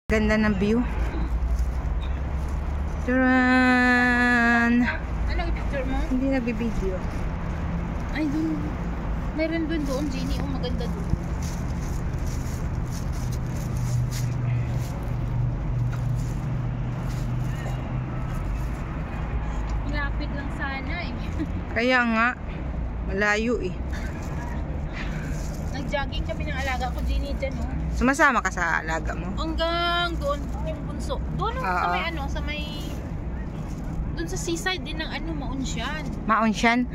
Ganda ng view. Turan! Anong picture mo? Hindi nagbibideo. Ay, dun. Meron doon, Jenny. Oh, maganda doon. Malapit lang sana eh. Kaya nga, malayo eh. Nag-jogging kami ng alaga ko, Jenny, dyan oh. Sumasama ka sa alaga mo? Hanggang doon, yung bunso. Doon sa may sa may... Doon sa seaside din ng Maonsyan. Maonsyan?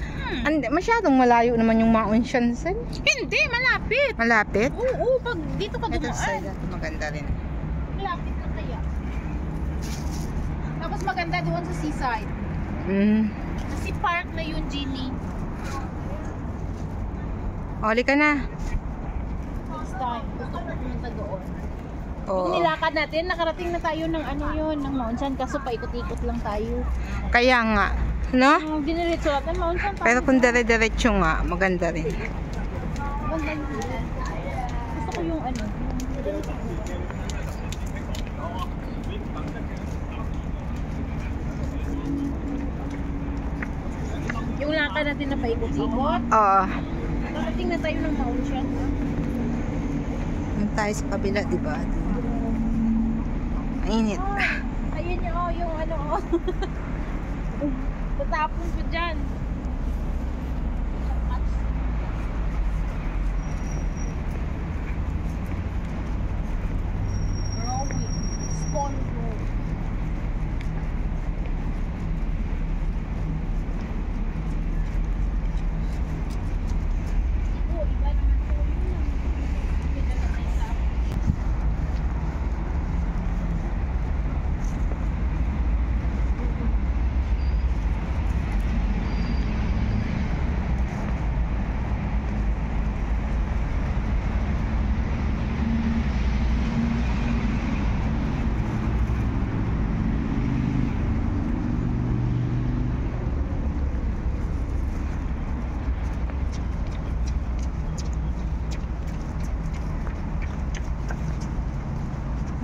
Masyadong malayo naman yung Maonsyan, Sen. Hindi, malapit. Malapit? Oo, pag dito ka Ito dumaan. side, maganda rin. Malapit lang kaya. Tapos maganda doon sa seaside. Kasi park na yun, Jenny. Oli ka na. Next time, gusto ko pumunta doon. Oo. Kung nilakad natin, nakarating na tayo ng ng Maonsyan, kaso paikot-ikot lang tayo. Kaya nga, no? Diniretso natin, Maonsyan. Pero kung dire-diretso nga, maganda rin. Maganda yun. Gusto ko yung yung lakad natin na paikot-ikot. Oo. Nakarating na tayo ng Maonsyan. Yung tayo sa kabila, diba? Mainit. Ayun yung tatapon ko dyan. Growing. Small growth. Iba naman po yun. Iba naman sa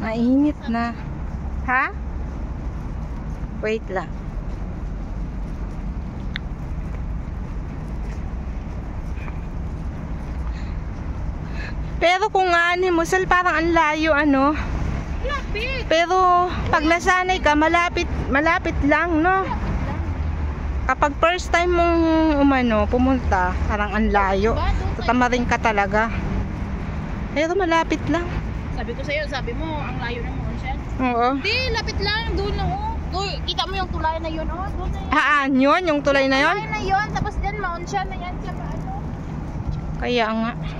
Mainit na. Ha? Wait lang. Pero kung Musal, parang ang layo, lapit. Pero pag nasanay ka, malapit lang, no? Kapag first time mong pumunta, parang ang layo. Tatamarin ka talaga. Pero malapit lang. Sabi ko sa'yo, sabi mo, ang layo ng Maonsyan. Oo. Hindi, lapit lang. Doon na Doon, kita mo yung tulay na yun, Doon na yun. Yun? Yung tulay na yun? Tulay na yun. Tapos dyan, Maonsyan na yan. Kaya Kaya nga.